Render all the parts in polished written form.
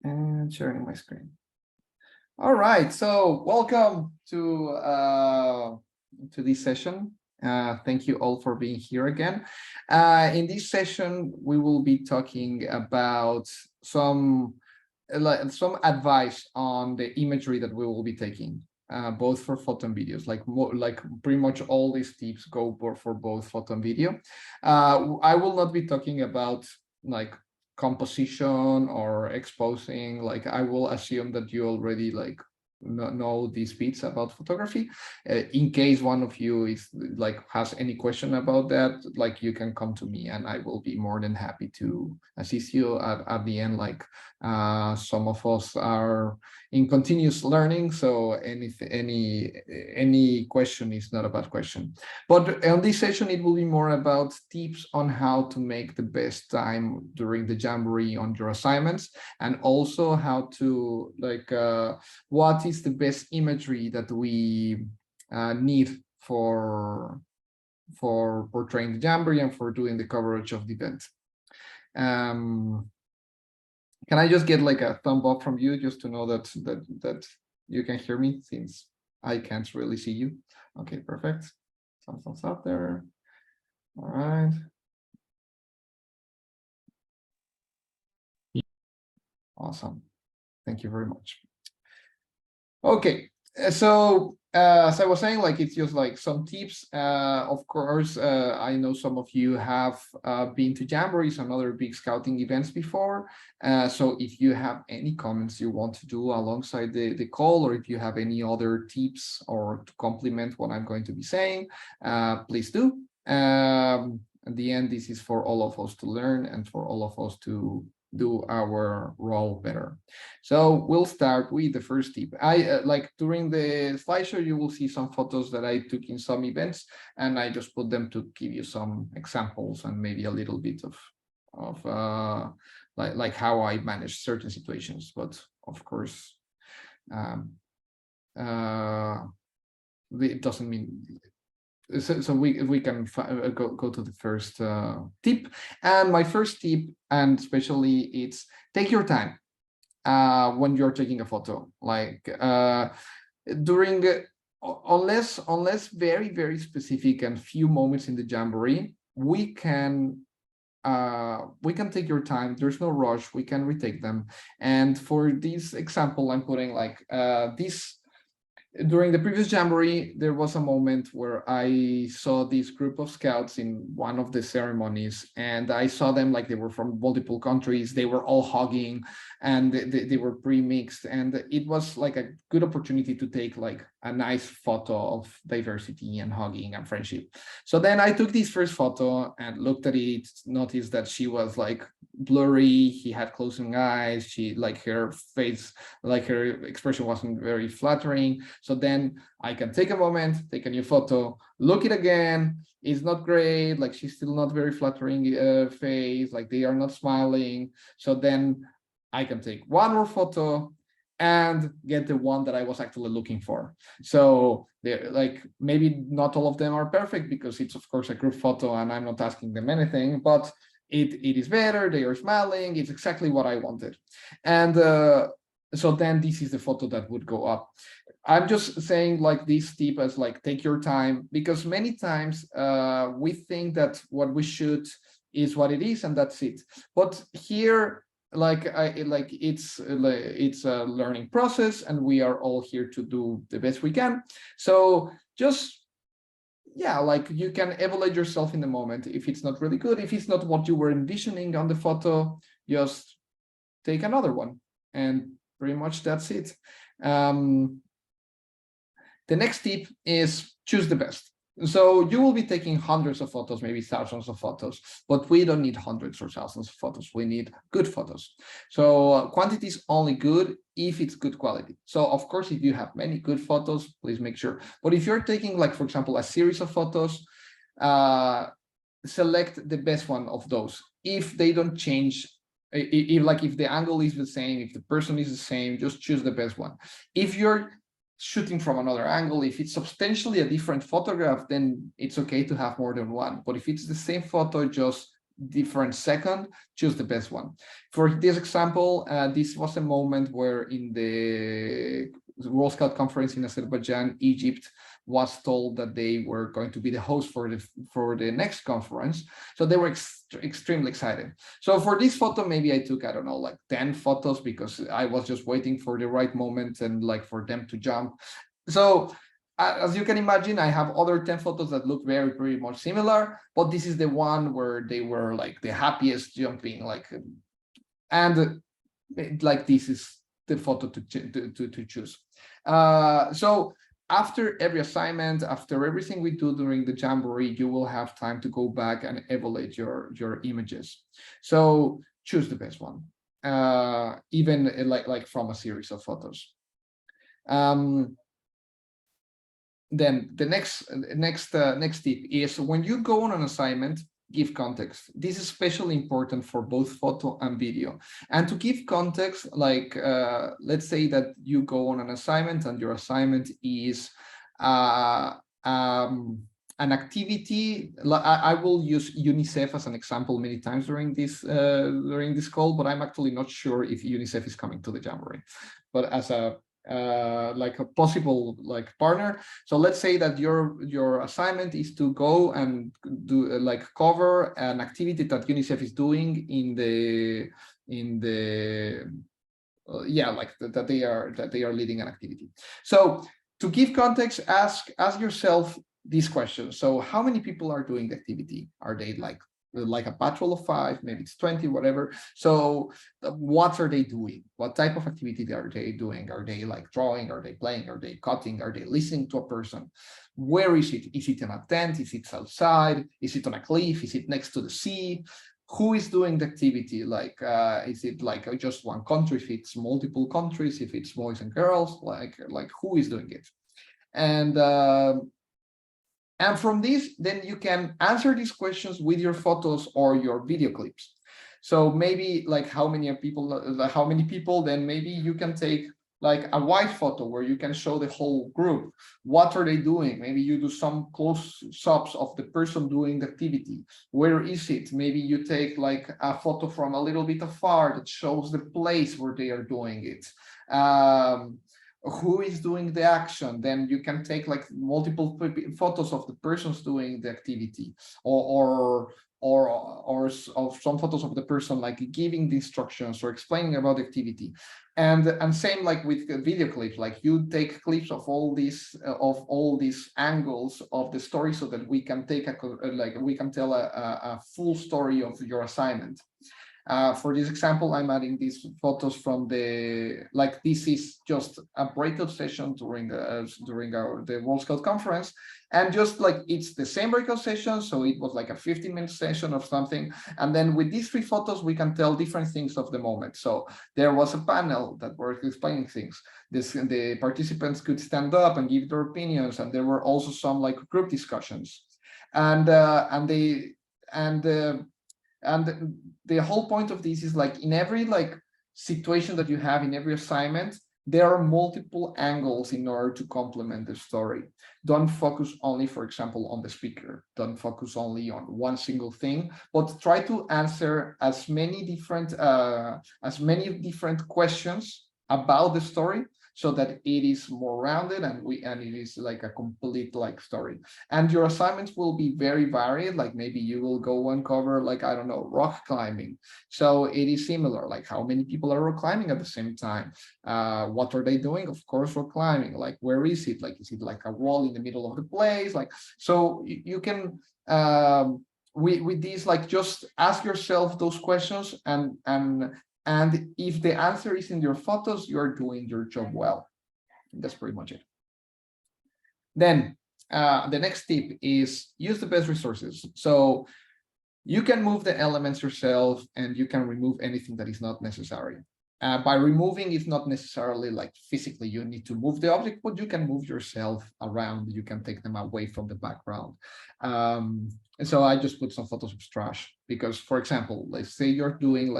And sharing my screen. All right, so welcome to this session. Thank you all for being here again. In this session, we will be talking about some advice on the imagery that we will be taking, both for photo and videos. Like pretty much all these tips go for both photo and video. I will not be talking about like composition or exposing. Like I will assume that you already like know these bits about photography. In case one of you is like has any question about that, like you can come to me and I will be more than happy to assist you at the end. Like some of us are in continuous learning, so any question is not a bad question. But on this session, it will be more about tips on how to make the best time during the Jamboree on your assignments, and also how to what is the best imagery that we need for portraying the Jamboree and for doing the coverage of the event. Can I just get like a thumb up from you just to know that you can hear me, since I can't really see you? Okay, perfect. Some thumbs up there. All right. Awesome. Thank you very much. Okay, so as I was saying, like it's just like some tips. Of course, I know some of you have been to Jamborees and other big scouting events before. So if you have any comments you want to do alongside the call, or if you have any other tips or to complement what I'm going to be saying, please do. At the end, this is for all of us to learn and for all of us to do our role better. So we'll start with the first tip. I like during the slideshow, you will see some photos that I took in some events, and I just put them to give you some examples and maybe a little bit of like how I manage certain situations. But of course, it doesn't mean. So we can go to the first tip. And my first tip, and especially, it's take your time when you're taking a photo. Like during unless very specific and few moments in the Jamboree, we can take your time. There's no rush. We can retake them. And for this example, I'm putting like this. During the previous Jamboree, there was a moment where I saw this group of scouts in one of the ceremonies, and I saw them like they were from multiple countries. They were all hugging, and they were pre-mixed, and it was like a good opportunity to take like a nice photo of diversity and hugging and friendship. So then I took this first photo and looked at it, noticed that she was like blurry. He had closing eyes. She like her face, like her expression wasn't very flattering. So then I can take a moment, take a new photo, look it again. It's not great. Like she's still not very flattering face. Like they are not smiling. So then I can take one more photo and get the one that I was actually looking for. So they're like, maybe not all of them are perfect because it's of course a group photo and I'm not asking them anything, but it is better. They are smiling. It's exactly what I wanted. And so then this is the photo that would go up. I'm just saying like this tip as like take your time, because many times we think that what we shoot is what it is and that's it. But here, it's a learning process and we are all here to do the best we can. So just, yeah, like you can evaluate yourself in the moment. If it's not really good, if it's not what you were envisioning on the photo, just take another one. And pretty much that's it. The next tip is choose the best. So you will be taking hundreds of photos, maybe thousands of photos, but we don't need hundreds or thousands of photos. We need good photos. So quantity is only good if it's good quality. So of course, if you have many good photos, please make sure. But if you're taking, like, for example, a series of photos, select the best one of those. If they don't change, if the angle is the same, if the person is the same, just choose the best one. If you're shooting from another angle, if it's substantially a different photograph, then it's okay to have more than one. But if it's the same photo, just different second, choose the best one. For this example, this was a moment where in the World Scout conference in Azerbaijan, Egypt was told that they were going to be the host for the next conference. So they were extremely excited. So for this photo, maybe I took, I don't know, like 10 photos because I was just waiting for the right moment and like for them to jump. So as you can imagine, I have other 10 photos that look pretty much similar, but this is the one where they were like the happiest jumping, like, and like this is the photo to choose. So after every assignment, after everything we do during the Jamboree, you will have time to go back and evaluate your images. So choose the best one, even like from a series of photos. Then the next tip is when you go on an assignment, give context. This is especially important for both photo and video. And to give context, like let's say that you go on an assignment and your assignment is an activity. I will use UNICEF as an example many times during this call, but I'm actually not sure if UNICEF is coming to the Jamboree. But as a like a possible like partner. So let's say that your assignment is to go and do like cover an activity that UNICEF is doing in the yeah, like that they are leading an activity. So to give context, ask yourself these questions. So how many people are doing the activity? Are they like a patrol of 5, maybe it's 20, whatever. So what are they doing? What type of activity are they doing? Are they like drawing? Are they playing? Are they cutting? Are they listening to a person? Where is it? Is it in a tent? Is it outside? Is it on a cliff? Is it next to the sea? Who is doing the activity? Like, is it like just one country? If it's multiple countries, if it's boys and girls, like who is doing it? And from this, then you can answer these questions with your photos or your video clips. So maybe like how many people, then maybe you can take like a wide photo where you can show the whole group. What are they doing? Maybe you do some close-ups of the person doing the activity. Where is it? Maybe you take like a photo from a little bit afar that shows the place where they are doing it. Who is doing the action? Then you can take like multiple photos of the persons doing the activity, or some photos of the person like giving the instructions or explaining about the activity. And same like with video clips, like you take clips of all these angles of the story so that we can take we can tell a full story of your assignment. For this example, I'm adding these photos from this is just a breakout session during the World Scout conference, and just like it's the same breakout session, so it was like a 15-minute session of something, and then with these 3 photos we can tell different things of the moment. So there was a panel that were explaining things. The participants could stand up and give their opinions, and there were also some like group discussions, and the whole point of this is like in every like situation that you have in every assignment, there are multiple angles in order to complement the story. Don't focus only, for example, on the speaker. Don't focus only on one single thing, but try to answer as many different questions about the story, so that it is more rounded and it is like a complete like story. And your assignments will be very varied. Like maybe you will go and cover like, I don't know, rock climbing. So it is similar, like how many people are rock climbing at the same time? What are they doing? Of course, rock climbing. Like where is it? Like is it like a wall in the middle of the place? Like, so you can with these, like just ask yourself those questions, and if the answer is in your photos, you're doing your job well. That's pretty much it. Then the next tip is use the best resources. So you can move the elements yourself, and you can remove anything that is not necessary. By removing, it's not necessarily like physically you need to move the object, but you can move yourself around. You can take them away from the background. And so I just put some photos of trash because, for example, let's say you're doing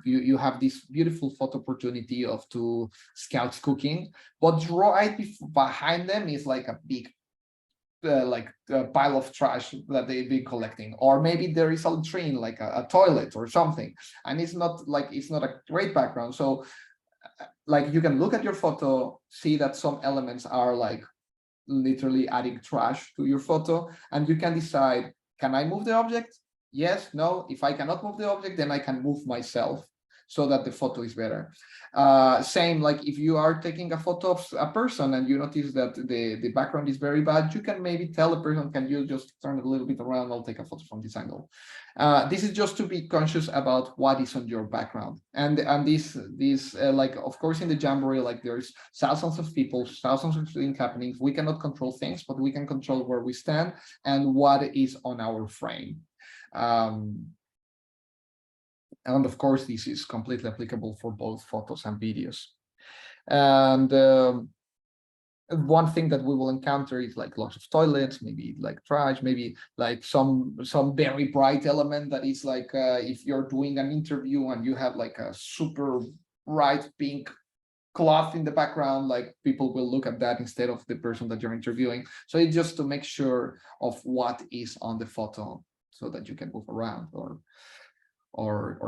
you have this beautiful photo opportunity of 2 scouts cooking, but right behind them is like a big pile of trash that they've been collecting, or maybe there is a latrine, like a toilet or something, and it's not a great background. So like you can look at your photo, see that some elements are like literally adding trash to your photo, and you can decide, can I move the object? Yes, no. If I cannot move the object, then I can move myself so that the photo is better. Same, like if you are taking a photo of a person and you notice that the background is very bad, you can maybe tell the person, can you just turn it a little bit around? I'll take a photo from this angle. This is just to be conscious about what is on your background. And this like, of course, in the Jamboree, like there's thousands of people, thousands of things happening. We cannot control things, but we can control where we stand and what is on our frame. And of course, this is completely applicable for both photos and videos. And one thing that we will encounter is like lots of toilets, maybe like trash, maybe like some very bright element that is like if you're doing an interview and you have like a super bright pink cloth in the background, like people will look at that instead of the person that you're interviewing. So it's just to make sure of what is on the photo so that you can move around or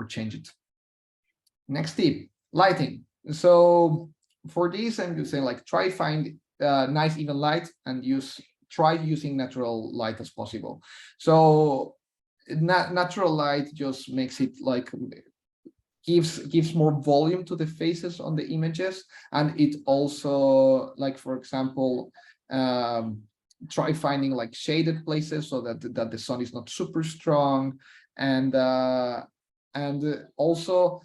change it. Next tip, lighting. So for this, I'm just saying like try find nice even light and try using natural light as possible. So natural light just makes it like gives more volume to the faces on the images, and it also, like for example, try finding like shaded places so that the sun is not super strong, and also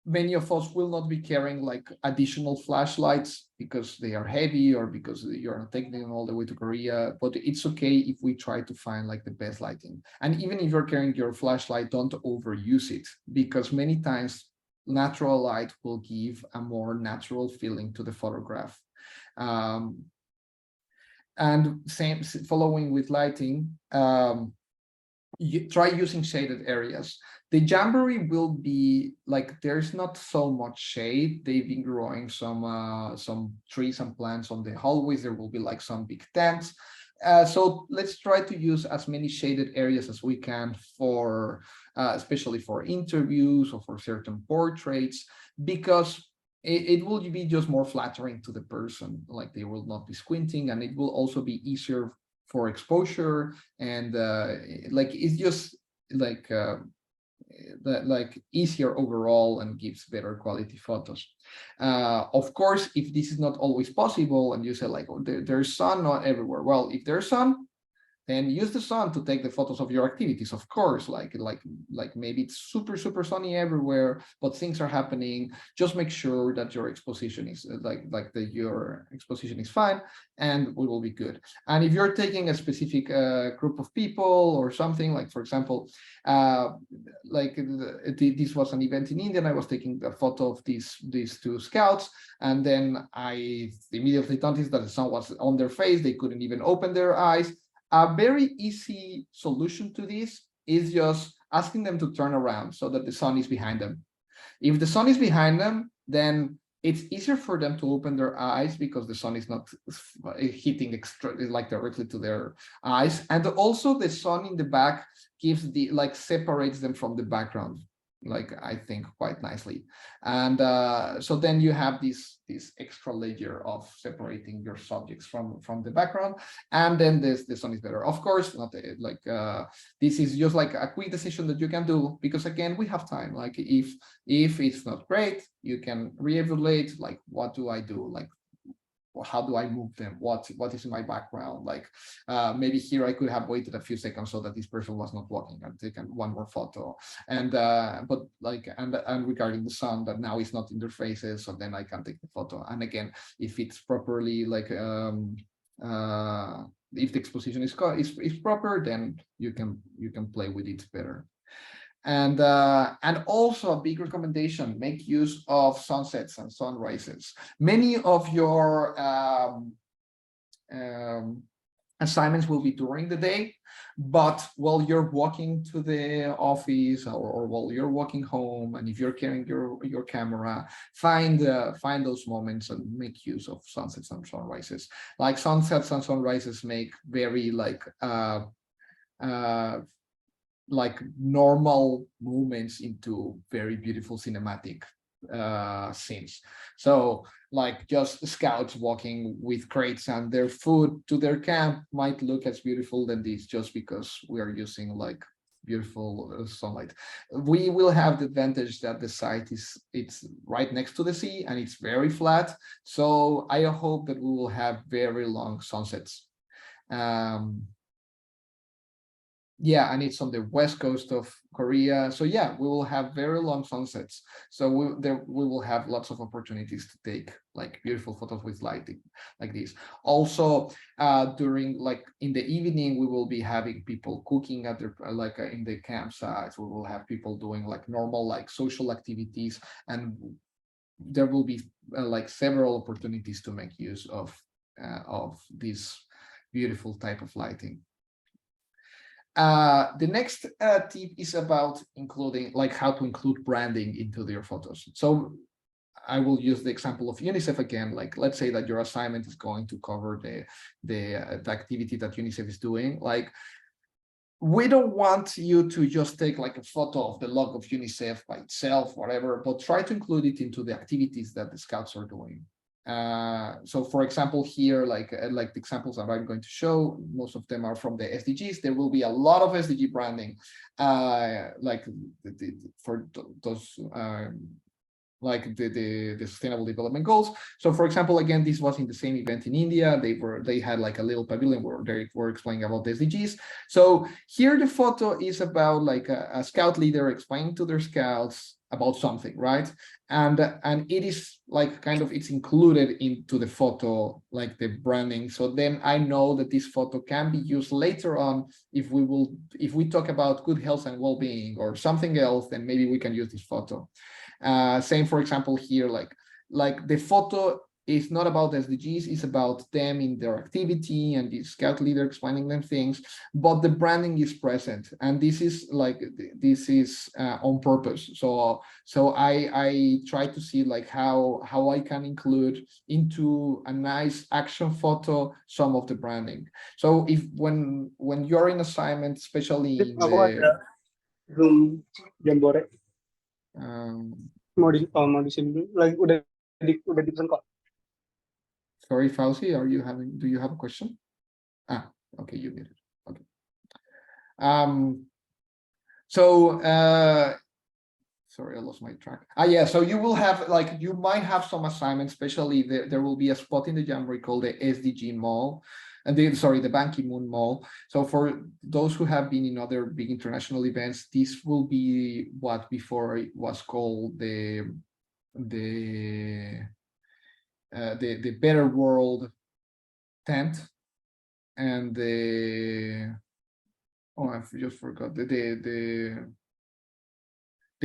many of us will not be carrying like additional flashlights because they are heavy or because you're not taking them all the way to Korea, but it's okay if we try to find like the best lighting. And even if you're carrying your flashlight, don't overuse it, because many times natural light will give a more natural feeling to the photograph. And same following with lighting, you try using shaded areas. The Jamboree will be like, there's not so much shade. They've been growing some trees and plants on the hallways. There will be like some big tents. So let's try to use as many shaded areas as we can for, especially for interviews or for certain portraits, because it will be just more flattering to the person. Like they will not be squinting, and it will also be easier for exposure, and like it's just like easier overall and gives better quality photos. Of course, if this is not always possible and you say like, oh, there's sun not everywhere, well, if there's sun, then use the sun to take the photos of your activities. Of course, like maybe it's super sunny everywhere, but things are happening. Just make sure that your exposition is your exposition is fine, and we will be good. And if you're taking a specific group of people or something, like for example, this was an event in India, and I was taking a photo of these two scouts, and then I immediately noticed that the sun was on their face. They couldn't even open their eyes. A very easy solution to this is just asking them to turn around so that the sun is behind them. If the sun is behind them, then it's easier for them to open their eyes because the sun is not hitting like directly to their eyes. And also the sun in the back gives separates them from the background, like I think quite nicely. And so then you have this extra layer of separating your subjects from the background, and then the sun is better. Of course, not this is just like a quick decision that you can do, because again, we have time. Like if it's not great, you can reevaluate, like what do I do, like how do I move them? What is in my background? Like maybe here I could have waited a few seconds so that this person was not walking and taken one more photo. And but like and regarding the sun, that now is not in their faces, so then I can take the photo. And again, if it's properly like if the exposition is proper, then you can play with it better. And also a big recommendation, make use of sunsets and sunrises. Many of your assignments will be during the day, but while you're walking to the office, or while you're walking home, and if you're carrying your camera, find those moments and make use of sunsets and sunrises. Like sunsets and sunrises make very uh normal movements into very beautiful cinematic scenes. So like just scouts walking with crates and their food to their camp might look as beautiful than this, just because we are using like beautiful sunlight. We will have the advantage that the site it's right next to the sea and it's very flat, so I hope that we will have very long sunsets. Yeah, and it's on the west coast of Korea. So yeah, we will have very long sunsets. So we will have lots of opportunities to take like beautiful photos with lighting like this. Also, during like in the evening, we will be having people cooking at their in the campsites. We will have people doing like normal like social activities, and there will be like several opportunities to make use of this beautiful type of lighting. The next tip is about including like how to include branding into your photos. So I will use the example of UNICEF again. Like, let's say that your assignment is going to cover the activity that UNICEF is doing. Like, we don't want you to just take like a photo of the logo of UNICEF by itself, whatever, but try to include it into the activities that the scouts are doing. So for example, here, like the examples that I'm going to show, most of them are from the SDGs. There will be a lot of SDG branding, for those like the sustainable development goals. So for example, again, this was in the same event in India. They had like a little pavilion where they were explaining about the SDGs. So here the photo is about like a scout leader explaining to their scouts about something, right? And it is like kind of, it's included into the photo, like the branding. So then I know that this photo can be used later on if we talk about good health and well-being or something else, then maybe we can use this photo. Same, for example, here, like the photo is not about SDGs, it's about them in their activity and the scout leader explaining them things, but the branding is present, and this is on purpose. So I try to see like how I can include into a nice action photo some of the branding. So if when you're in assignment, especially in Aku ada the Zoom Jamboree um, mau di sini dulu. Lagi udah dipesan kok. sorry, Fauzi, do you have a question? Okay, you did it. Okay. So sorry, I lost my track. Yeah, so you will have like, you might have some assignments, especially there will be a spot in the Jamboree called the SDG Mall, and the Ban Ki-moon Mall. So for those who have been in other big international events, this will be what before it was called the Better World tent, and I've just forgot the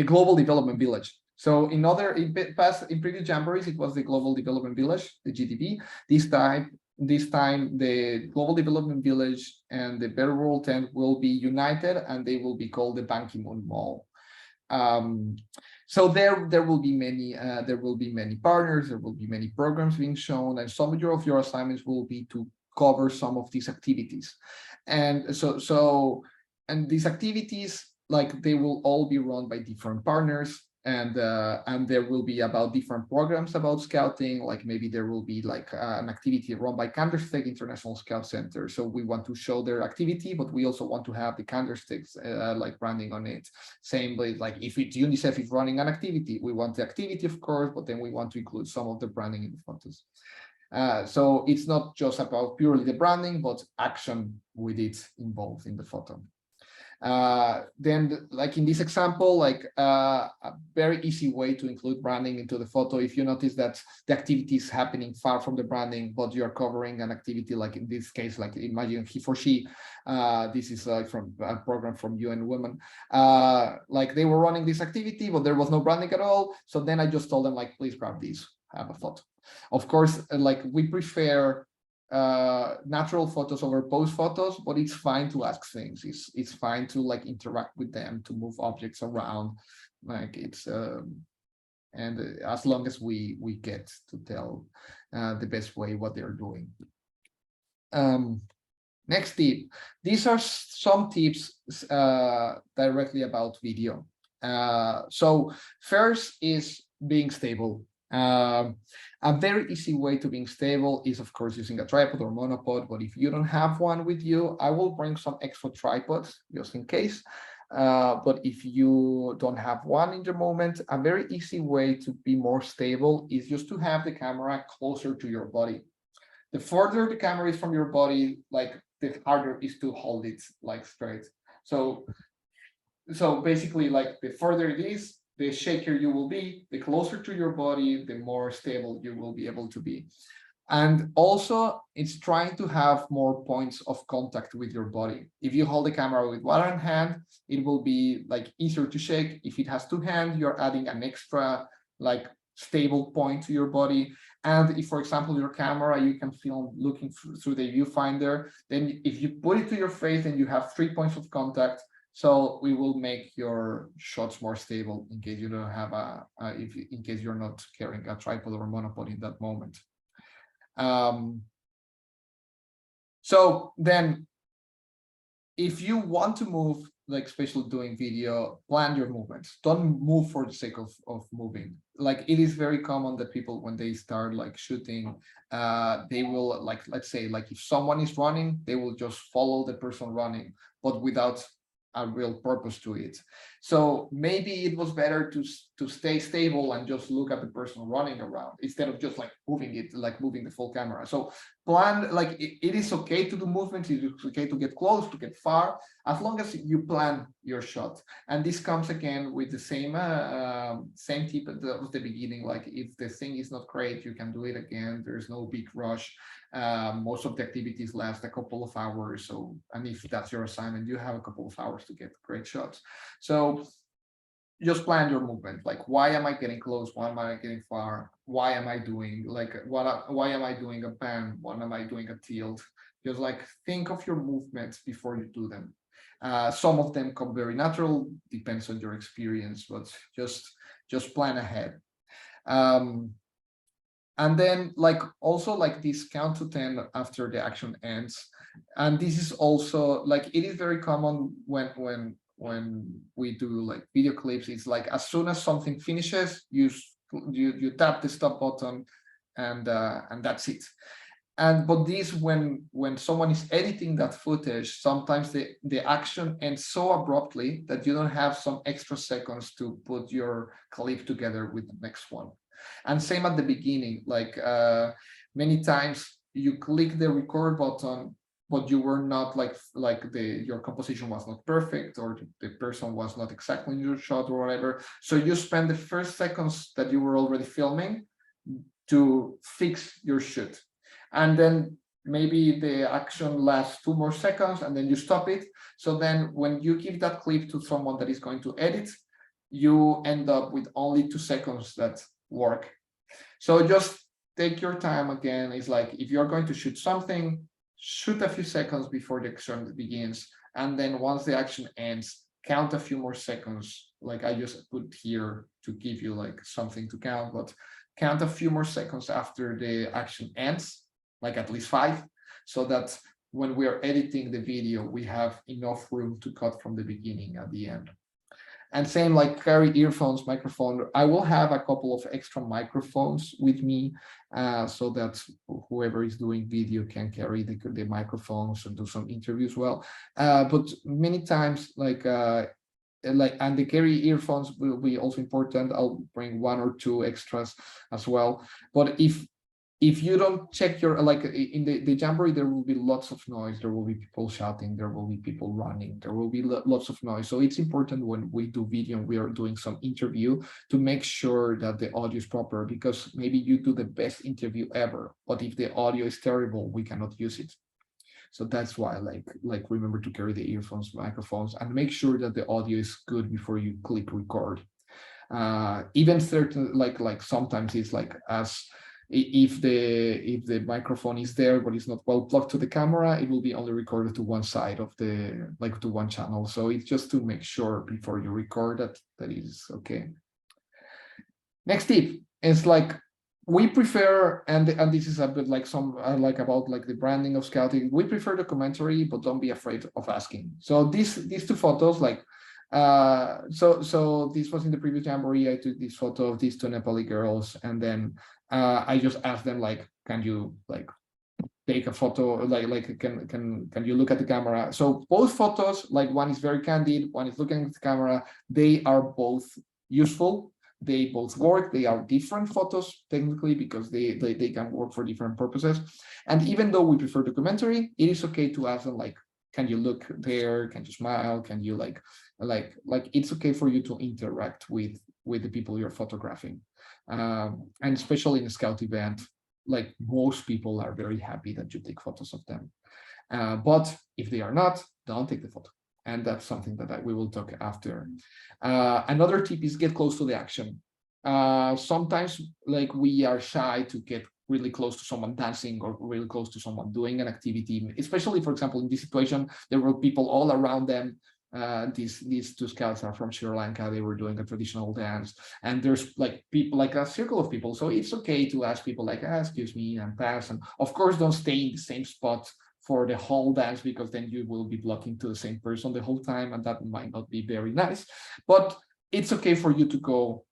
Global Development Village. So in previous Jamborees, it was the Global Development Village, the GDV. This time the Global Development Village and the Better World tent will be united, and they will be called the Ban Ki-moon Mall. So there will be many partners, there will be many programs being shown, and some of your assignments will be to cover some of these activities. And and these activities, like, they will all be run by different partners, and there will be about different programs about scouting. Like maybe there will be like an activity run by Candlestick International Scout Center. So we want to show their activity, but we also want to have the candlesticks like branding on it. Same with like if it's UNICEF is running an activity, we want the activity, of course, but then we want to include some of the branding in the photos. So it's not just about purely the branding, but action with it involved in the photo. Then, like in this example, like a very easy way to include branding into the photo, if you notice that the activity is happening far from the branding, but you're covering an activity, like in this case, like imagine he for she, this is like from a program from UN Women, like they were running this activity, but there was no branding at all. So then I just told them, like, please grab these, have a photo. Of course, like we prefer natural photos over pose photos, but it's fine to ask things. It's fine to like interact with them, to move objects around. Like it's and as long as we get to tell the best way what they're doing. Next tip. These are some tips directly about video. So first is being stable. A very easy way to being stable is, of course, using a tripod or monopod. But if you don't have one with you, I will bring some extra tripods just in case. But if you don't have one in the moment, a very easy way to be more stable is just to have the camera closer to your body. The further the camera is from your body, like the harder is to hold it like straight. So basically, like the further it is, the shakier you will be, the closer to your body, the more stable you will be able to be. And also, it's trying to have more points of contact with your body. If you hold the camera with one hand, it will be like easier to shake. If it has two hands, you're adding an extra like stable point to your body. And if, for example, your camera, you can film looking through the viewfinder, then if you put it to your face, then you have 3 points of contact. So we will make your shots more stable in case you don't have in case you're not carrying a tripod or a monopod in that moment. So then, if you want to move, like especially doing video, plan your movements. Don't move for the sake of moving. Like it is very common that people, when they start like shooting, they will like, let's say, like if someone is running, they will just follow the person running, but without a real purpose to it. So maybe it was better to stay stable and just look at the person running around instead of just like moving it, like moving the full camera. So plan, like it is okay to do movements, it is okay to get close, to get far, as long as you plan your shot. And this comes again with the same tip at the beginning. Like if the thing is not great, you can do it again. There's no big rush. Most of the activities last a couple of hours. So, and if that's your assignment, you have a couple of hours to get great shots. So just plan your movement. Like, why am I getting close? Why am I getting far? Why am I doing like why am I doing a pan? Why am I doing a tilt? Just like think of your movements before you do them. Some of them come very natural, depends on your experience, but just plan ahead. And then like also like this count to 10 after the action ends. And this is also like, it is very common when we do like video clips. It's like as soon as something finishes, you tap the stop button and that's it. But this, when someone is editing that footage, sometimes the action ends so abruptly that you don't have some extra seconds to put your clip together with the next one. And same at the beginning, like many times you click the record button, but you were not like your composition was not perfect, or the person was not exactly in your shot or whatever. So you spend the first seconds that you were already filming to fix your shoot. And then maybe the action lasts 2 more seconds and then you stop it. So then when you give that clip to someone that is going to edit, you end up with only 2 seconds that work. So just take your time. Again, it's like if you're going to shoot something, shoot a few seconds before the action begins, and then once the action ends, count a few more seconds. Like I just put here to give you like something to count, but count a few more seconds after the action ends, like at least 5, so that when we are editing the video, we have enough room to cut from the beginning at the end. And same, like carry earphones, microphone. I will have a couple of extra microphones with me so that whoever is doing video can carry the microphones and do some interviews well. But many times, and the carry earphones will be also important. I'll bring 1 or 2 extras as well. But if you don't check your, like in the Jamboree, there will be lots of noise. There will be people shouting, there will be people running, there will be lots of noise. So it's important when we do video and we are doing some interview to make sure that the audio is proper, because maybe you do the best interview ever, but if the audio is terrible, we cannot use it. So that's why like remember to carry the earphones, microphones, and make sure that the audio is good before you click record. Even certain, like sometimes it's like as if the microphone is there but it's not well plugged to the camera, it will be only recorded to one side of the, like to one channel. So it's just to make sure before you record that is okay. Next tip is like, we prefer, and this is a bit like some like about like the branding of scouting, we prefer documentary, but don't be afraid of asking. So these two photos, like so this was in the previous Jamboree. I took this photo of these two Nepali girls, and then I just asked them, like, can you like take a photo, like can you look at the camera? So both photos, like one is very candid, one is looking at the camera, they are both useful, they both work. They are different photos technically because they can work for different purposes. And even though we prefer documentary, it is okay to ask them, like, can you look there, can you smile, can you like it's okay for you to interact with the people you're photographing. And especially in a scout event, like most people are very happy that you take photos of them. But if they are not, don't take the photo. And that's something that we will talk after. Another tip is get close to the action. Sometimes like we are shy to get really close to someone dancing or really close to someone doing an activity, especially, for example, in this situation, there were people all around them. These two scouts are from Sri Lanka. They were doing a traditional dance, and there's like people, like a circle of people. So it's okay to ask people like, excuse me, and pass. And of course, don't stay in the same spot for the whole dance, because then you will be blocking to the same person the whole time, and that might not be very nice. But it's okay for you to go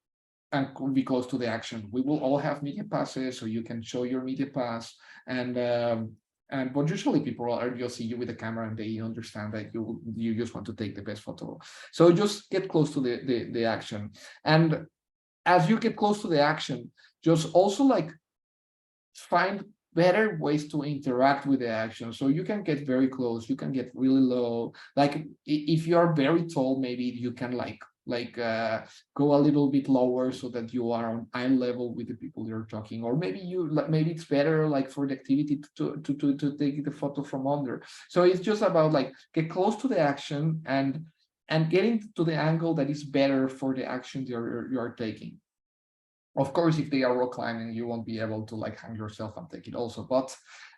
and be close to the action. We will all have media passes, so you can show your media pass. But usually people are just see you with the camera and they understand that you just want to take the best photo. So just get close to the action. And as you get close to the action, just also like find better ways to interact with the action. So you can get very close, you can get really low. Like if you are very tall, maybe you can go a little bit lower so that you are on eye level with the people you're talking. Or maybe it's better like for the activity to take the photo from under. So it's just about like get close to the action and getting to the angle that is better for the action you're taking. Of course, if they are rock climbing, you won't be able to like hang yourself and take it also. But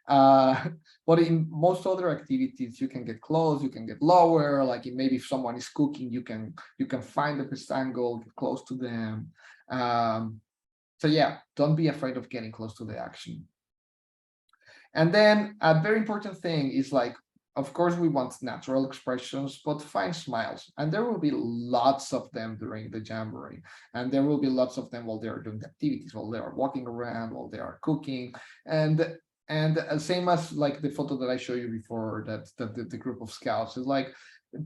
but in most other activities, you can get close, you can get lower. Like maybe if someone is cooking, you can find the best angle, get close to them. So yeah, don't be afraid of getting close to the action. And then a very important thing is like, of course, we want natural expressions, but find smiles. And there will be lots of them during the Jamboree. And there will be lots of them while they're doing the activities, while they are walking around, while they are cooking. And same as like the photo that I showed you before, that the group of scouts is like,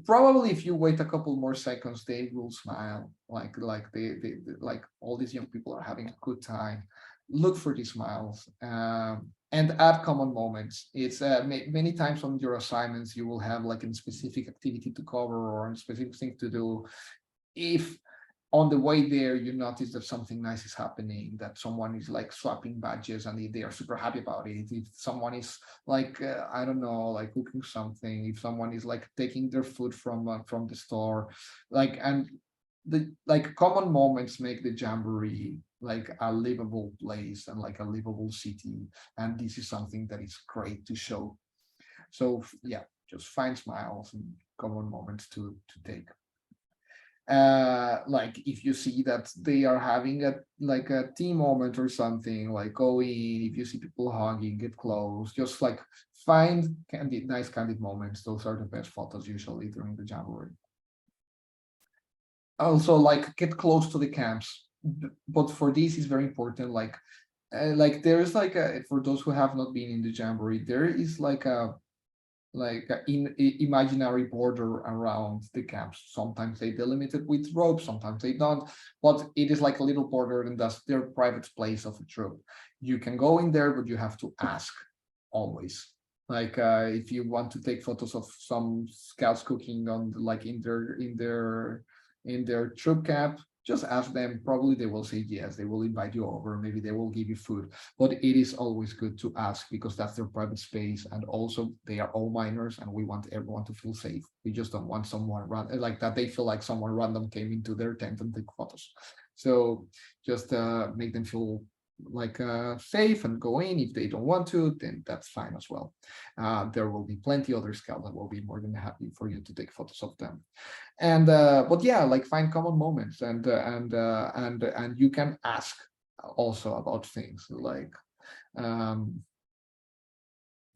probably if you wait a couple more seconds, they will smile. Like they like all these young people are having a good time. Look for these smiles. And add common moments. It's many times on your assignments, you will have like a specific activity to cover or a specific thing to do. If on the way there, you notice that something nice is happening, that someone is like swapping badges and they are super happy about it. If someone is like, I don't know, like cooking something, if someone is like taking their food from the store, like, and the like common moments make the Jamboree like a livable place and like a livable city. And this is something that is great to show. So yeah, just find smiles and common moments to take. Like if you see that they are having a team moment or something, like go in. If you see people hugging, get close. Just like find nice candid moments. Those are the best photos usually during the Jamboree. Also, like get close to the camps, but for this is very important. Like there is like for those who have not been in the Jamboree, there is like a imaginary border around the camps. Sometimes they delimit it with ropes, sometimes they don't, but it is like a little border, and that's their private place of a troop. You can go in there, but you have to ask always. Like if you want to take photos of some scouts cooking on like in their troop camp, just ask them. Probably they will say yes, they will invite you over, maybe they will give you food. But it is always good to ask, because that's their private space, and also they are all minors and we want everyone to feel safe. We just don't want someone like that they feel like someone random came into their tent and took photos. So just make them feel safe and go in. If they don't want to, then that's fine as well. There will be plenty other scouts that will be more than happy for you to take photos of them. And but yeah, like find common moments, and you can ask also about things um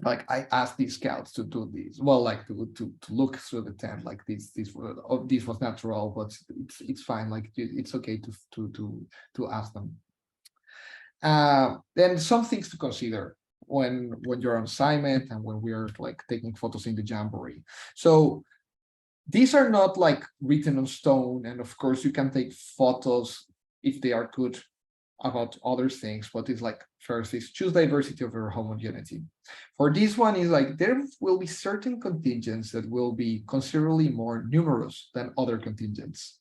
I asked these scouts to do this. Well, like to look through the tent, like this was natural, but it's fine. Like it's okay to ask them. Then some things to consider when you're on assignment and when we're like taking photos in the Jamboree. So these are not like written on stone, and of course you can take photos if they are good about other things, but it's like first is choose diversity over homogeneity. For this one is like there will be certain contingents that will be considerably more numerous than other contingents.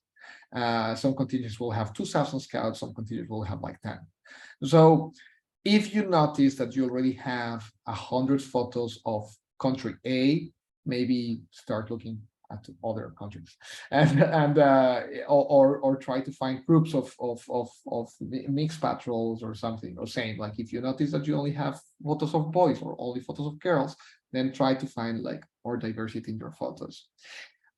Some contingents will have 2,000 scouts, some contingents will have like 10. So if you notice that you already have 100 photos of country A, maybe start looking at other countries, or try to find groups of mixed patrols or something, or same, like if you notice that you only have photos of boys or only photos of girls, then try to find like more diversity in your photos.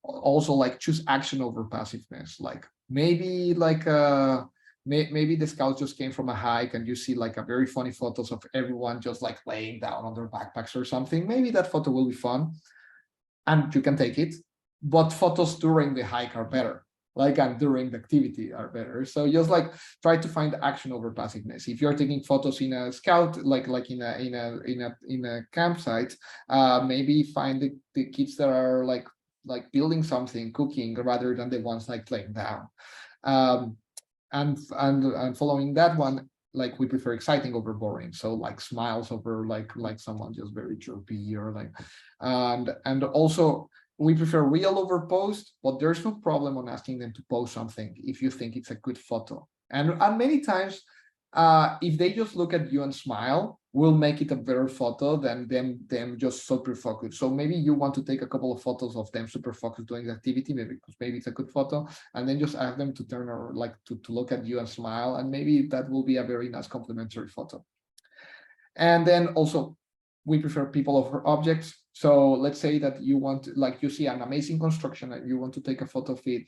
Also, like choose action over passiveness. Like maybe maybe the scouts just came from a hike and you see like a very funny photos of everyone just like laying down on their backpacks or something. Maybe that photo will be fun and you can take it, but photos during the hike are better, like, and during the activity are better. So just like try to find action over passiveness. If you're taking photos in a scout, like in a campsite, maybe find the kids that are like building something, cooking, rather than the ones like laying down. um and following that one, like we prefer exciting over boring, so like smiles over like someone just very chirpy, or like, and also we prefer real over post, but there's no problem on asking them to post something if you think it's a good photo. And many times, if they just look at you and smile, will make it a better photo than them just super focused. So maybe you want to take a couple of photos of them super focused doing the activity, maybe because maybe it's a good photo, and then just ask them to turn, or like to look at you and smile, and maybe that will be a very nice complementary photo. And then also we prefer people over objects. So let's say that you want, like you see an amazing construction and you want to take a photo of it,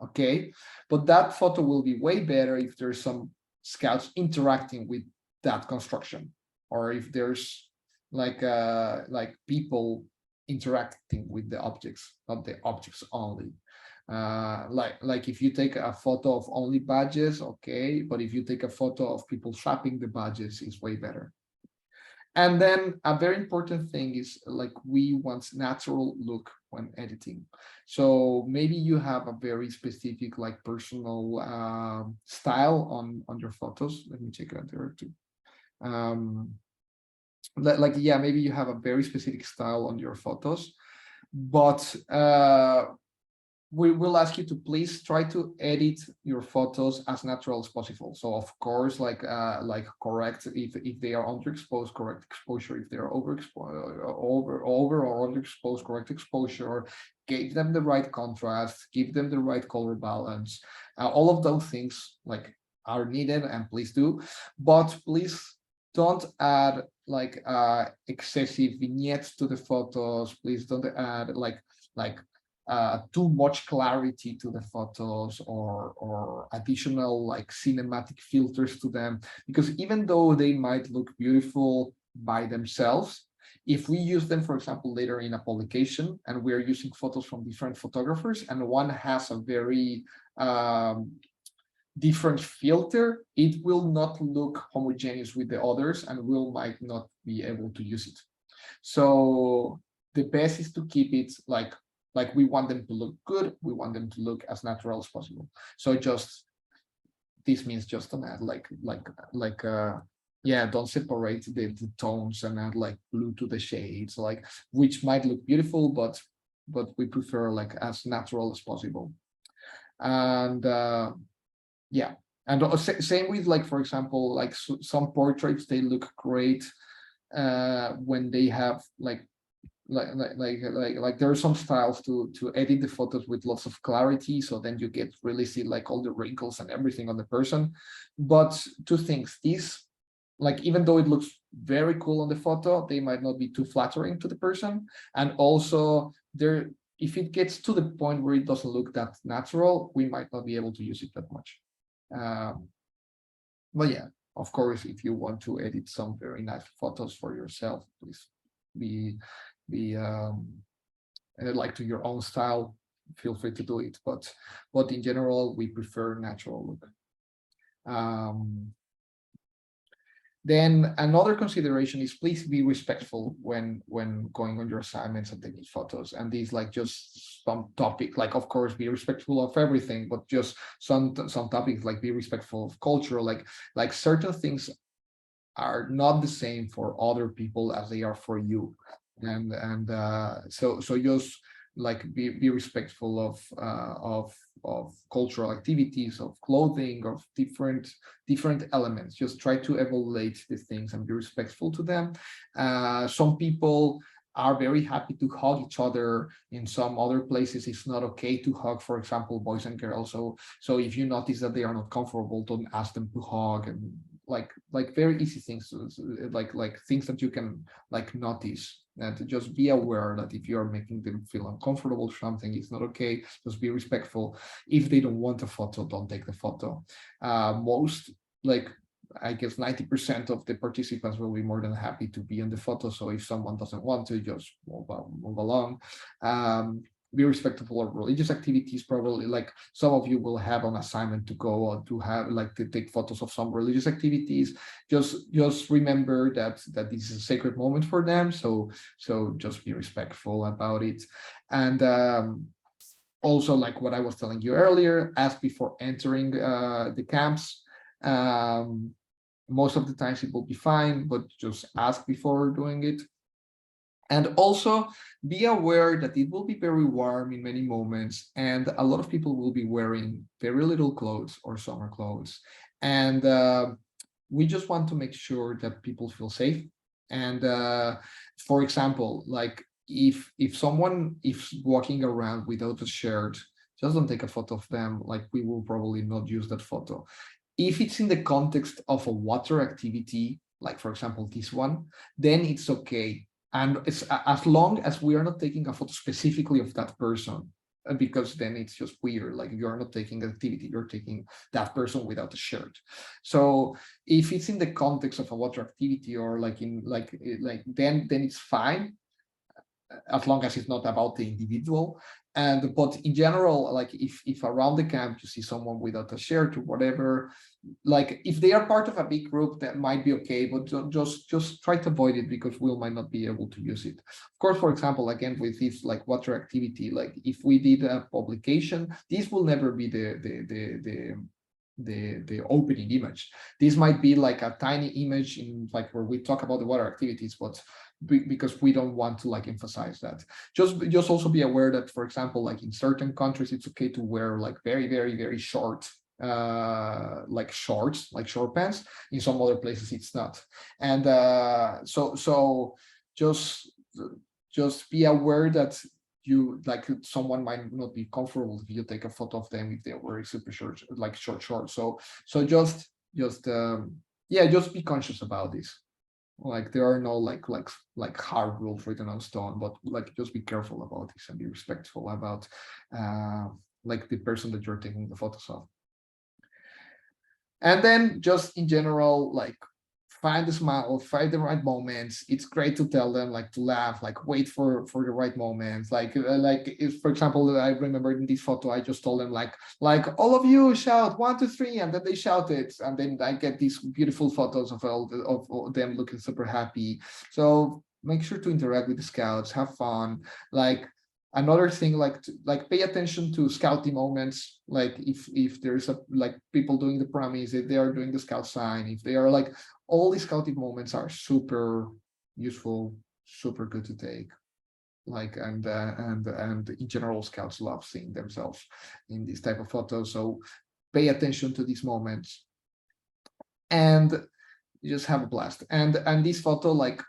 okay, but that photo will be way better if there's some scouts interacting with that construction, or if there's like people interacting with the objects, not the objects only. Like if you take a photo of only badges, okay, but if you take a photo of people slapping the badges, it's way better. And then a very important thing is like we want natural look when editing. So maybe you have a very specific like personal style on your photos. Let me check it out there too. Like yeah, maybe you have a very specific style on your photos, but we will ask you to please try to edit your photos as natural as possible. So of course, like correct if they are underexposed, correct exposure. If they are over or underexposed, correct exposure. Give them the right contrast, give them the right color balance. All of those things like are needed, and please do, but please don't add like excessive vignettes to the photos. Please don't add like too much clarity to the photos, or additional like cinematic filters to them, because even though they might look beautiful by themselves, if we use them, for example, later in a publication and we're using photos from different photographers and one has a very different filter, it will not look homogeneous with the others and might not be able to use it. So the best is to keep it like we want them to look good, we want them to look as natural as possible. So just this means just an add yeah, don't separate the tones and add like blue to the shades, like, which might look beautiful, but we prefer like as natural as possible. And yeah, and same with like, for example, like some portraits, they look great when they have like there are some styles to edit the photos with lots of clarity, so then you get really see like all the wrinkles and everything on the person. But two things: these like even though it looks very cool on the photo, they might not be too flattering to the person. And also there, if it gets to the point where it doesn't look that natural, we might not be able to use it that much. But yeah, of course, if you want to edit some very nice photos for yourself, please be like to your own style, feel free to do it. But in general, we prefer natural look. Then another consideration is please be respectful when going on your assignments and taking photos. And these like just some topic, like of course be respectful of everything, but just some topics like be respectful of culture, like certain things are not the same for other people as they are for you. And so just like be respectful of cultural activities, of clothing, of different elements. Just try to evaluate the things and be respectful to them. Some people are very happy to hug each other. In some other places it's not okay to hug, for example, boys and girls. So if you notice that they are not comfortable, don't ask them to hug. And like very easy things, like things that you can like notice, and to just be aware that if you are making them feel uncomfortable, something is not okay. Just be respectful. If they don't want a photo, don't take the photo. Most, like I guess 90% of the participants will be more than happy to be in the photo. So if someone doesn't want to, just move along. Be respectful of religious activities. Probably like some of you will have an assignment to go or to have like to take photos of some religious activities. Just remember that this is a sacred moment for them. So just be respectful about it. And also, like what I was telling you earlier, ask before entering the camps. Most of the times it will be fine, but just ask before doing it. And also be aware that it will be very warm in many moments, and a lot of people will be wearing very little clothes or summer clothes. And we just want to make sure that people feel safe. And for example, like if someone is walking around without a shirt, just don't take a photo of them. Like we will probably not use that photo. If it's in the context of a water activity, like for example this one, then it's okay. And it's as long as we are not taking a photo specifically of that person, because then it's just weird. Like you're not taking activity, you're taking that person without a shirt. So if it's in the context of a water activity, or like in like then it's fine, as long as it's not about the individual. And but in general, like if around the camp you see someone without a shirt or whatever, like if they are part of a big group, that might be okay, but just try to avoid it, because we might not be able to use it. Of course, for example, again with this like water activity, like if we did a publication, this will never be the opening image. This might be like a tiny image in like where we talk about the water activities, but because we don't want to like emphasize that. Just also be aware that, for example, like in certain countries it's okay to wear like very short like shorts, like short pants. In some other places it's not. And so just be aware that you like someone might not be comfortable if you take a photo of them if they're wearing super short, like short shorts. So just yeah, just be conscious about this. Like there are no like hard rules written on stone, but like just be careful about this and be respectful about like the person that you're taking the photos of. And then just in general, like find the smile, find the right moments. It's great to tell them like to laugh, like wait for the right moments. Like if, for example, I remember in this photo, I just told them like all of you shout 1, 2, 3, and then they shouted, and then I get these beautiful photos of all of them looking super happy. So make sure to interact with the scouts, have fun. Like another thing, like pay attention to scouting moments. Like if there's a like people doing the promise, if they are doing the scout sign, if they are like, all these scouting moments are super useful, super good to take. Like and in general, scouts love seeing themselves in this type of photos. So pay attention to these moments and just have a blast. And this photo, like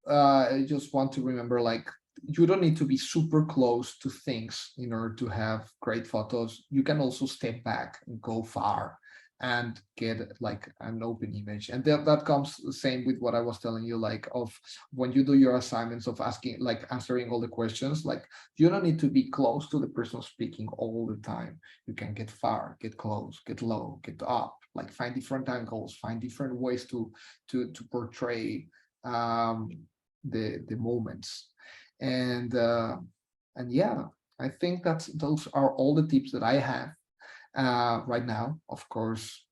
I just want to remember, like you don't need to be super close to things in order to have great photos. You can also step back and go far and get like an open image. And that comes the same with what I was telling you, like of when you do your assignments of asking, like answering all the questions, like you don't need to be close to the person speaking all the time. You can get far, get close, get low, get up, like find different angles, find different ways to portray the moments. And yeah, I think those are all the tips that I have right now. Of course,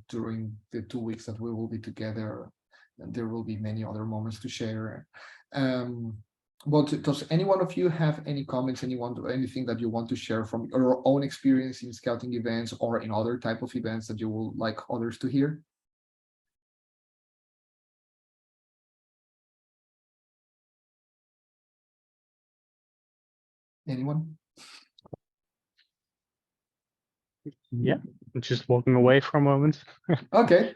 during the 2 weeks that we will be together, there will be many other moments to share. Um, but does any one of you have any comments, anything that you want to share from your own experience in scouting events or in other type of events that you would like others to hear? Anyone? Yeah, I'm just walking away for a moment. Okay.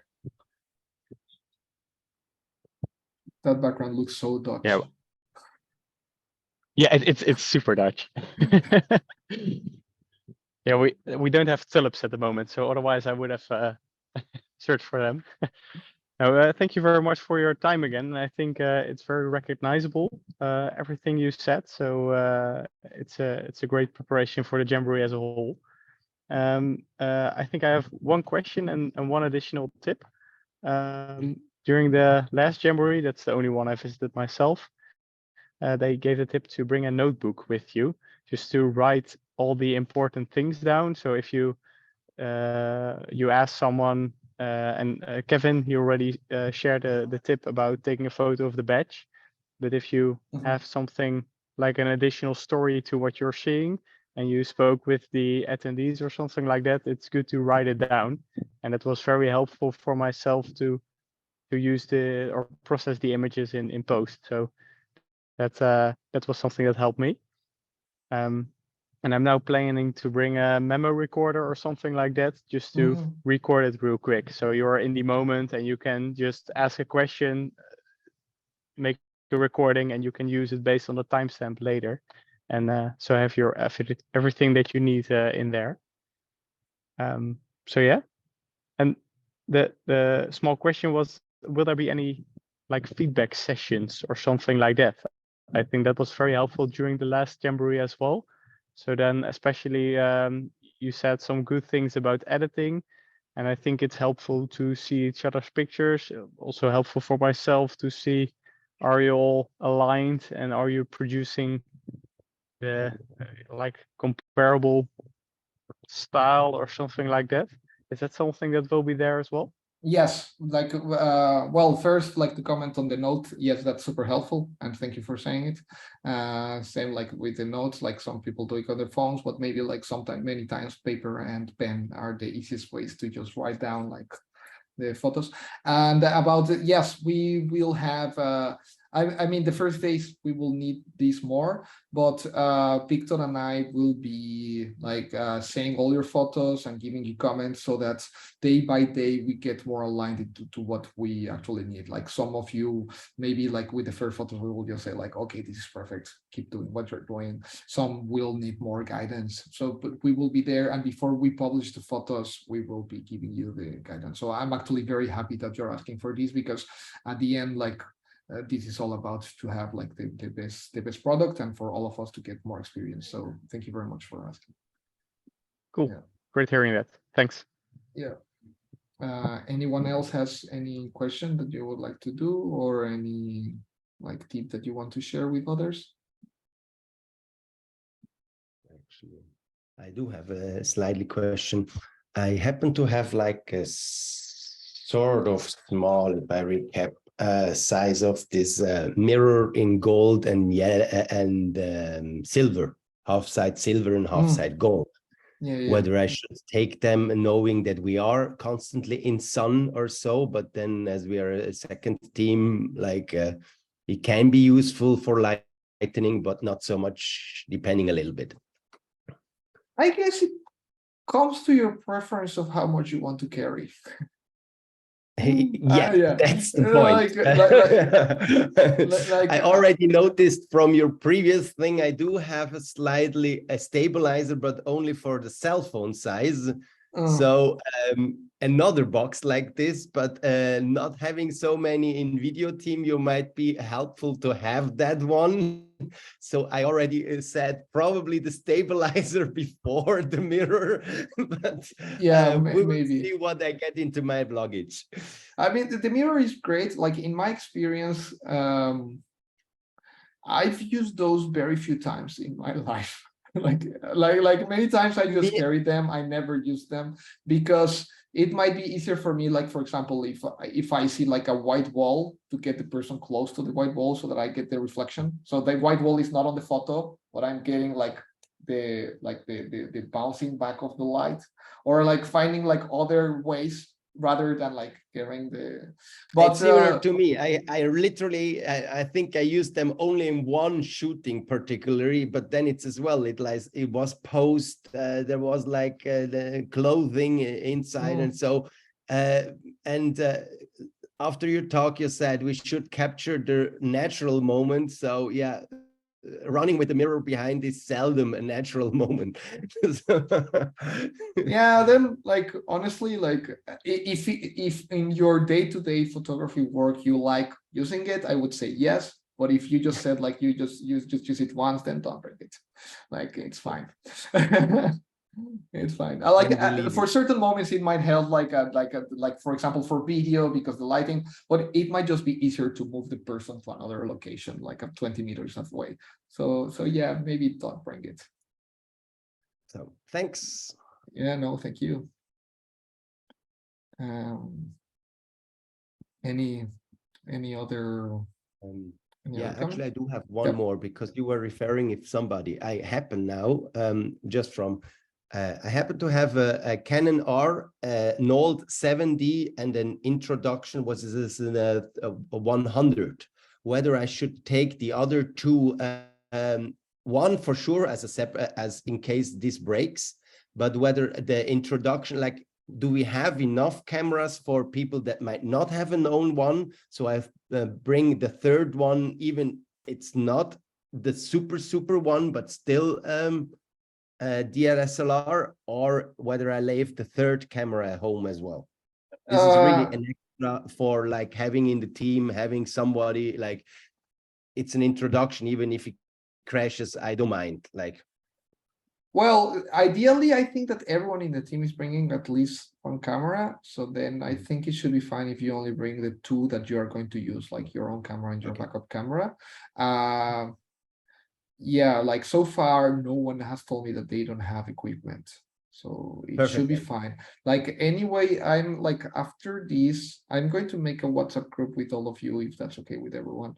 That background looks so Dutch. Yeah. Yeah, it's super Dutch. Yeah, we don't have tulips at the moment, so otherwise I would have searched for them. No, thank you very much for your time again. I think it's very recognizable, everything you said. So it's a great preparation for the Jamboree as a whole. I think I have one question and one additional tip. During the last Jamboree, that's the only one I visited myself, they gave the tip to bring a notebook with you, just to write all the important things down. So if you ask someone, and Kevin, he already shared the tip about taking a photo of the badge. But if you have something like an additional story to what you're seeing, and you spoke with the attendees or something like that, it's good to write it down. And it was very helpful for myself to use or process the images in post. So that was something that helped me. And I'm now planning to bring a memo recorder or something like that, just to record it real quick. So you're in the moment and you can just ask a question, make a recording, and you can use it based on the timestamp later. And so have your everything that you need in there. So yeah. And the small question was, will there be any like feedback sessions or something like that? I think that was very helpful during the last Jamboree as well. So then especially you said some good things about editing, and I think it's helpful to see each other's pictures. Also helpful for myself to see, are you all aligned and are you producing the like comparable style or something like that? Is that something that will be there as well? Yes, like well, first, like to comment on the note. Yes, that's super helpful, and thank you for saying it. Same like with the notes, like some people do it on their phones, but maybe like sometimes, many times, paper and pen are the easiest ways to just write down like the photos. And about yes, we will have I mean the first days we will need this more, but Victor and I will be like saying all your photos and giving you comments, so that day by day we get more aligned to what we actually need. Like some of you, maybe like with the first photos, we will just say like, okay, this is perfect, keep doing what you're doing. Some will need more guidance, so but we will be there, and before we publish the photos we will be giving you the guidance. So I'm actually very happy that you're asking for this, because at the end, like this is all about to have like the best product, and for all of us to get more experience. So thank you very much for asking. Cool. Yeah. Great hearing that. Thanks. Yeah. Anyone else has any question that you would like to do, or any like tip that you want to share with others? Actually, I do have a slightly question. I happen to have like a sort of small, if I recap, size of this mirror in gold and silver, half side silver and half side gold. Yeah. Whether I should take them knowing that we are constantly in sun or so, but then as we are a second team, like it can be useful for lightning, but not so much, depending a little bit. I guess it comes to your preference of how much you want to carry. Yeah, that's the point. I already noticed from your previous thing, I do have a stabilizer, but only for the cell phone size. So another box like this, but not having so many in video team, you might be helpful to have that one. So I already said probably the stabilizer before the mirror, but yeah, we will maybe see what I get into my bloggage. I mean, the mirror is great. Like in my experience, I've used those very few times in my life. like many times I just carry them. I never use them because it might be easier for me. Like, for example, if I see like a white wall, to get the person close to the white wall so that I get the reflection. So the white wall is not on the photo, but I'm getting like the bouncing back of the light, or like finding like other ways rather than like carrying the. But it's similar to me. I literally I think I used them only in one shooting particularly, but then it's as well, it was post, there was like the clothing inside, and so after your talk you said we should capture the natural moment. So yeah, running with the mirror behind is seldom a natural moment. yeah, then like honestly, like if in your day-to-day photography work you like using it, I would say yes. But if you just said like you just use it once, then don't bring it. Like it's fine. It's fine. I like for certain moments it might help, like for example for video because the lighting, but it might just be easier to move the person to another location, like 20 meters away. So yeah, maybe don't bring it. So thanks. Yeah, no, thank you. Any other? Yeah, actually, I do have one more, because you were referring if somebody, I happen now, just from, I happen to have a Canon R, Nold 7D, and an introduction, was this a 100, whether I should take the other two, one for sure as a separate, as in case this breaks, but whether the introduction, like, do we have enough cameras for people that might not have an own one? So I bring the third one, even it's not the super one, but still DSLR, or whether I leave the third camera at home as well. This is really an extra for like having in the team, having somebody, like it's an introduction, even if it crashes, I don't mind. Like, well, ideally, I think that everyone in the team is bringing at least one camera. So then I think it should be fine if you only bring the two that you are going to use, like your own camera and your backup camera. Yeah, like so far, no one has told me that they don't have equipment. So it should be fine. Like anyway, I'm like after this, I'm going to make a WhatsApp group with all of you if that's okay with everyone.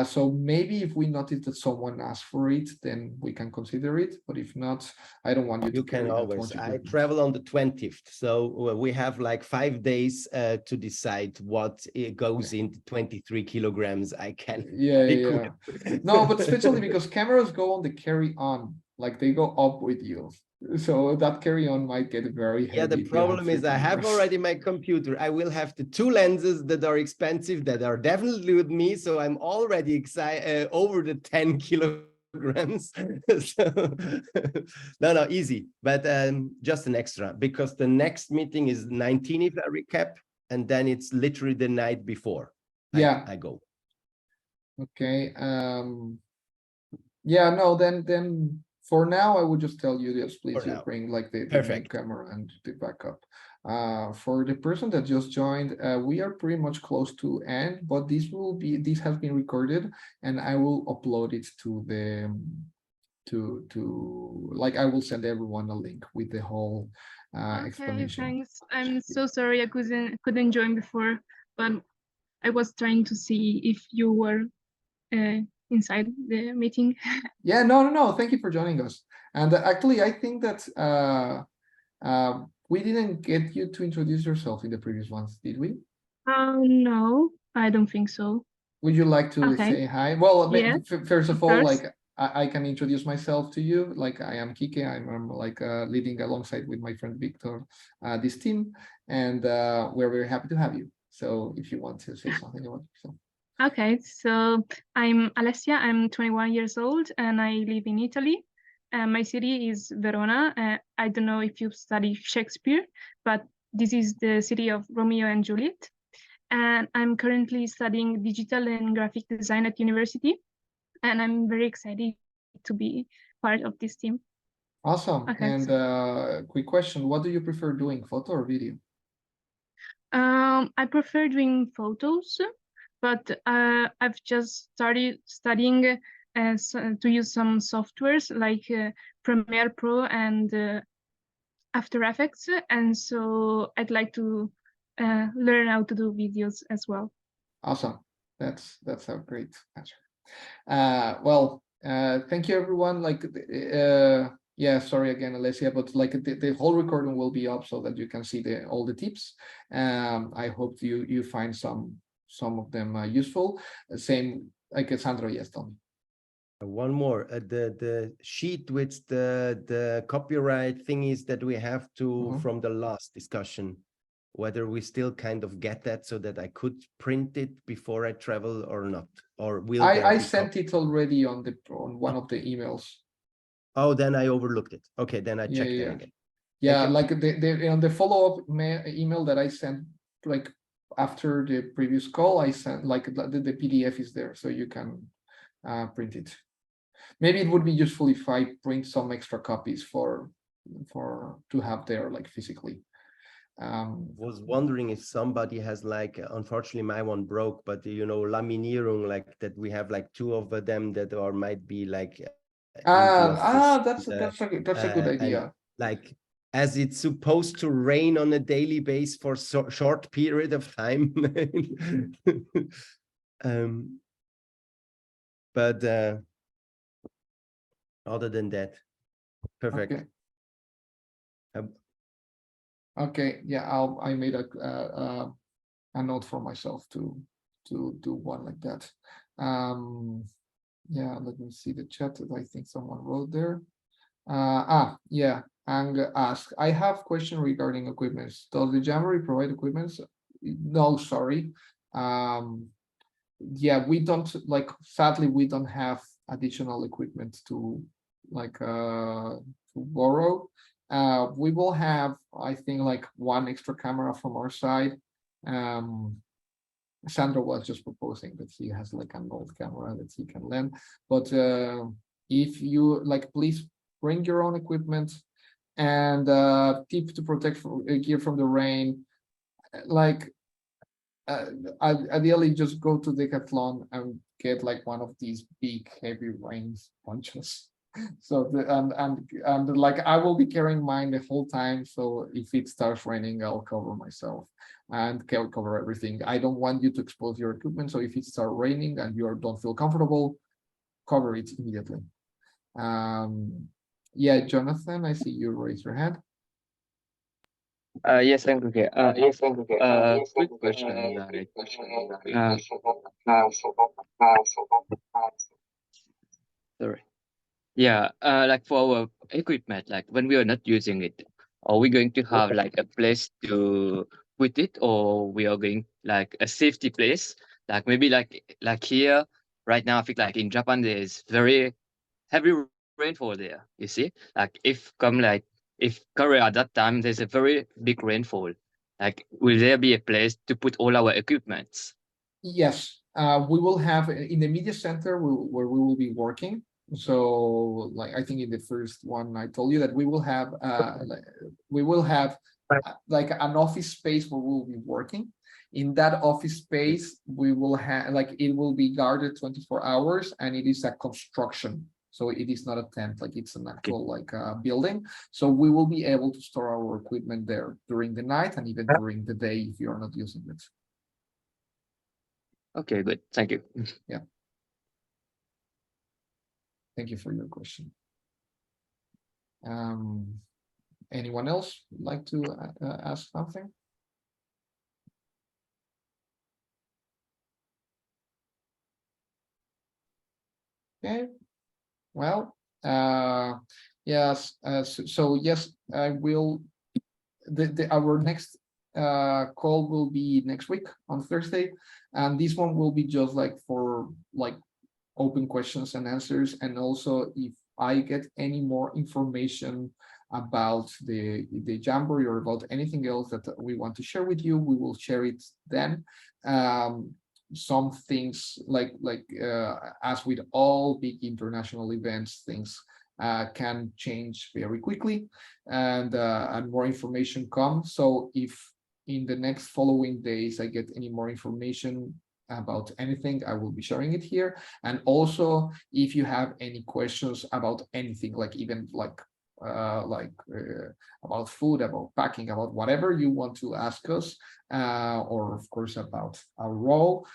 So maybe if we notice that someone asked for it, then we can consider it. But if not, I don't want you to carry that much equipment. I travel on the 20th, so we have like 5 days to decide what goes into 23 kilograms. I can. Yeah. No, but especially because cameras go on the carry-on, like they go up with you. So that carry-on might get very heavy. Yeah, the problem is I have already my computer. I will have the two lenses that are expensive, that are definitely with me. So I'm already excited over the 10 kilograms. So, no, easy. But just an extra, because the next meeting is 19, if I recap, and then it's literally the night before. I go. Okay. Yeah, no, then for now I would just tell you, yes, please you bring like the main camera and the backup. For the person that just joined, we are pretty much close to end, but this has been recorded and I will upload it to the like I will send everyone a link with the whole explanation. Thanks. I'm so sorry I couldn't join before, but I was trying to see if you were inside the meeting. Yeah, no, thank you for joining us. And actually, I think that we didn't get you to introduce yourself in the previous ones, did we? No, I don't think so. Would you like to say hi? Well, yeah, first of all, like I can introduce myself to you. Like I am Kike. I'm like leading alongside with my friend Victor this team, and we're very happy to have you. So if you want to say something about yourself. Okay, so I'm Alessia. I'm 21 years old and I live in Italy. My city is Verona. I don't know if you study Shakespeare, but this is the city of Romeo and Juliet. And I'm currently studying digital and graphic design at university. And I'm very excited to be part of this team. Awesome. Okay. And quick question, what do you prefer doing, photo or video? I prefer doing photos, but I've just started studying to use some softwares like Premiere Pro and After Effects, and so I'd like to learn how to do videos as well. Awesome. That's a great answer. Well, thank you everyone. Like, yeah, sorry again, Alessia, but like the whole recording will be up so that you can see all the tips. I hope you find some of them useful. Same like Sandro, yes, tell me. One more, the sheet with the copyright thingies that we have to from the last discussion, whether we still kind of get that so that I could print it before I travel or not, or will I sent it already on one of the emails. Oh, then I overlooked it. Okay, then I checked it again. Yeah, like on the follow-up email that I sent, like after the previous call, I sent like the PDF is there, so you can print it. Maybe it would be useful if I print some extra copies to have there like physically. Was wondering if somebody has like, unfortunately my one broke, but you know, laminierung, like that we have like 2 of them that are might be like that's a good idea. And, like, as it's supposed to rain on a daily basis for short period of time. But other than that, perfect. Okay. Okay, yeah, I made a note for myself to do one like that. Yeah, let me see the chat that I think someone wrote there. Yeah, Ang asked, I have question regarding equipment. Does the Jamboree provide equipment? No, sorry. Yeah, we don't, like, sadly, we don't have additional equipment to like to borrow. We will have, I think, like 1 extra camera from our side. Sandro was just proposing that he has like an old camera that he can lend, but if you like, please bring your own equipment. And tip to protect gear from the rain, like ideally just go to Decathlon and get like one of these big heavy rain ponchos. So and like I will be carrying mine the whole time, so if it starts raining, I'll cover myself and cover everything. I don't want you to expose your equipment, so if it starts raining and you don't feel comfortable, cover it immediately. Yeah, Jonathan, I see you raise your hand. Yes, thank you. Quick question. Sorry. Yeah, like for our equipment, like when we are not using it, are we going to have like a place to put it, or we are going like a safety place? Like maybe like here right now, I think like in Japan there's very heavy rainfall there. You see, like if Korea at that time there's a very big rainfall. Like, will there be a place to put all our equipments? Yes, we will have in the media center where we will be working. So, like I think in the first one, I told you that we will have like an office space where we'll be working. In that office space, we will have like it will be guarded 24 hours, and it is a construction. So it is not a tent, like it's an actual like building. So we will be able to store our equipment there during the night and even during the day if you are not using it. Okay, good. Thank you. Yeah. Thank you for your question. Anyone else would like to ask something? Okay. Well, yes. So yes, I will. Our next call will be next week on Thursday, and this one will be just like for like open questions and answers. And also, if I get any more information about the Jamboree or about anything else that we want to share with you, we will share it then. Some things as with all big international events, things can change very quickly, and more information comes. So if in the next following days I get any more information about anything, I will be sharing it here. And also, if you have any questions about anything, like even about food, about packing, about whatever you want to ask us, or of course about our role,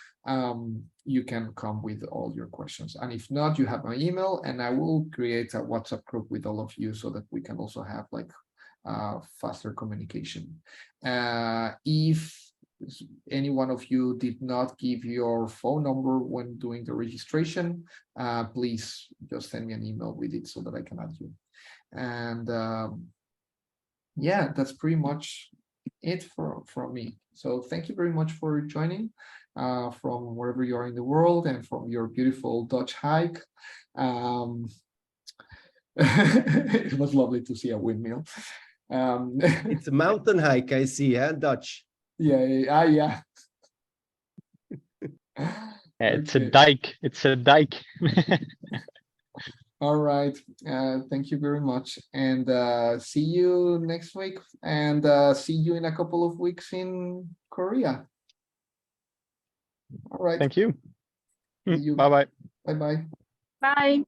you can come with all your questions. And if not, you have my email, and I will create a WhatsApp group with all of you so that we can also have like faster communication. If any one of you did not give your phone number when doing the registration, please just send me an email with it so that I can add you. And yeah, that's pretty much it from me. So thank you very much for joining from wherever you are in the world and from your beautiful Dutch hike. It was lovely to see a windmill. It's a mountain hike, I see, huh, Dutch? Yeah. Yeah, it's a dike. It's a dike. All right. Thank you very much. And see you next week. And see you in a couple of weeks in Korea. All right. Thank you. See you. Bye-bye. Bye-bye. Bye.